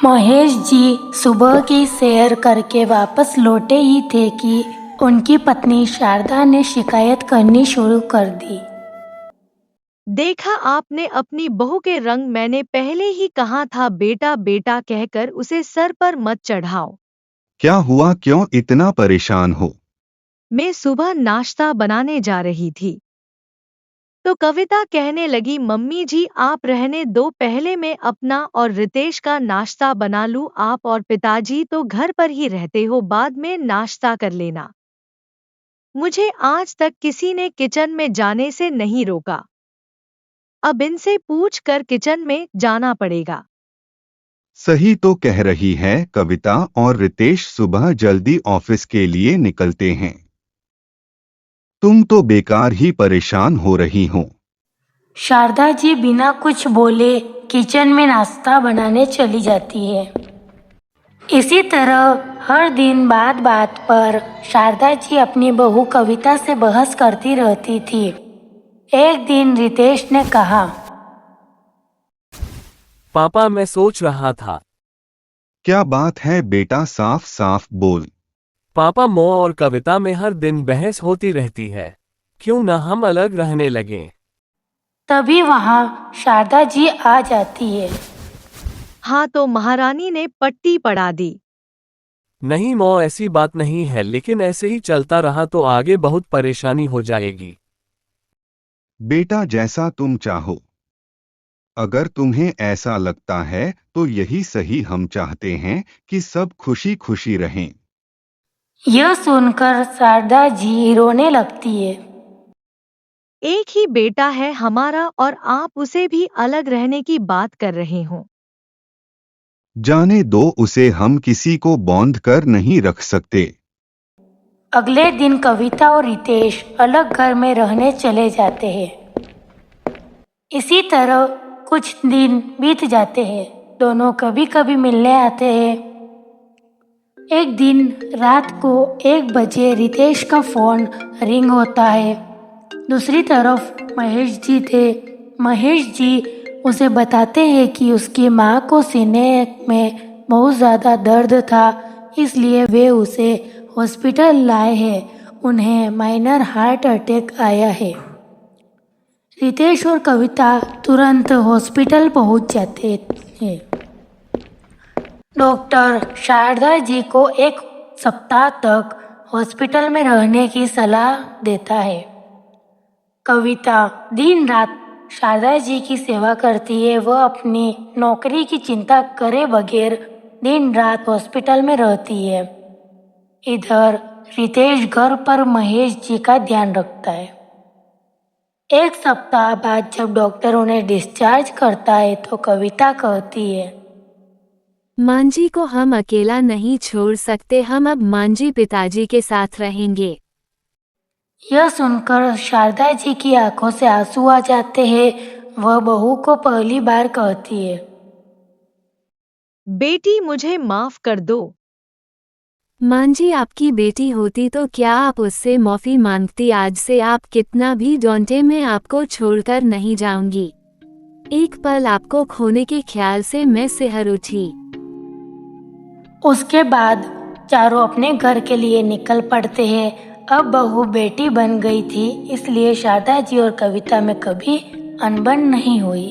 महेश जी सुबह की सैर करके वापस लौटे ही थे कि उनकी पत्नी शारदा ने शिकायत करनी शुरू कर दी। देखा आपने अपनी बहू के रंग, मैंने पहले ही कहा था बेटा बेटा कहकर उसे सर पर मत चढ़ाओ। क्या हुआ, क्यों इतना परेशान हो? मैं सुबह नाश्ता बनाने जा रही थी तो कविता कहने लगी, मम्मी जी आप रहने दो, पहले मैं अपना और रितेश का नाश्ता बना लूं, आप और पिताजी तो घर पर ही रहते हो, बाद में नाश्ता कर लेना। मुझे आज तक किसी ने किचन में जाने से नहीं रोका, अब इनसे पूछ कर किचन में जाना पड़ेगा। सही तो कह रही है कविता, और रितेश सुबह जल्दी ऑफिस के लिए निकलते हैं। तुम तो बेकार ही परेशान हो रही हो। शारदा जी बिना कुछ बोले किचन में नाश्ता बनाने चली जाती है। इसी तरह हर दिन बात बात पर शारदा जी अपनी बहू कविता से बहस करती रहती थी। एक दिन रितेश ने कहा, पापा मैं सोच रहा था। क्या बात है बेटा, साफ साफ बोल। पापा मो और कविता में हर दिन बहस होती रहती है, क्यों न हम अलग रहने लगें। तभी वहाँ शारदा जी आ जाती है। हाँ तो महारानी ने पट्टी पढ़ा दी। नहीं मो, ऐसी बात नहीं है, लेकिन ऐसे ही चलता रहा तो आगे बहुत परेशानी हो जाएगी। बेटा जैसा तुम चाहो, अगर तुम्हें ऐसा लगता है तो यही सही, हम चाहते हैं कि सब खुशी खुशी रहें। यह सुनकर शारदा जी रोने लगती है। एक ही बेटा है हमारा और आप उसे भी अलग रहने की बात कर रहे हो। जाने दो उसे, हम किसी को बौंध कर नहीं रख सकते। अगले दिन कविता और रितेश अलग घर में रहने चले जाते हैं। इसी तरह कुछ दिन बीत जाते हैं। दोनों कभी कभी मिलने आते हैं। एक दिन रात को 1 बजे रितेश का फोन रिंग होता है। दूसरी तरफ महेश जी थे। महेश जी उसे बताते हैं कि उसकी माँ को सीने में बहुत ज़्यादा दर्द था, इसलिए वे उसे हॉस्पिटल लाए हैं। उन्हें माइनर हार्ट अटैक आया है। रितेश और कविता तुरंत हॉस्पिटल पहुंच जाते हैं। डॉक्टर शारदा जी को 1 सप्ताह तक हॉस्पिटल में रहने की सलाह देता है। कविता दिन रात शारदा जी की सेवा करती है। वह अपनी नौकरी की चिंता करे बगैर दिन रात हॉस्पिटल में रहती है। इधर रितेश घर पर महेश जी का ध्यान रखता है। 1 सप्ताह बाद जब डॉक्टर उन्हें डिस्चार्ज करता है तो कविता कहती है, मांझी को हम अकेला नहीं छोड़ सकते, हम अब मांझी पिताजी के साथ रहेंगे। यह सुनकर शारदा जी की आंखों से आंसू आ जाते हैं। वह बहू को पहली बार कहती है, बेटी मुझे माफ कर दो। मांझी आपकी बेटी होती तो क्या आप उससे माफी मांगती? आज से आप कितना भी डांटे, मैं आपको छोड़कर नहीं जाऊंगी। एक पल आपको खोने के ख्याल से मैं सिहर उठी। उसके बाद चारों अपने घर के लिए निकल पड़ते हैं। अब बहू बेटी बन गई थी, इसलिए शारदा जी और कविता में कभी अनबन नहीं हुई।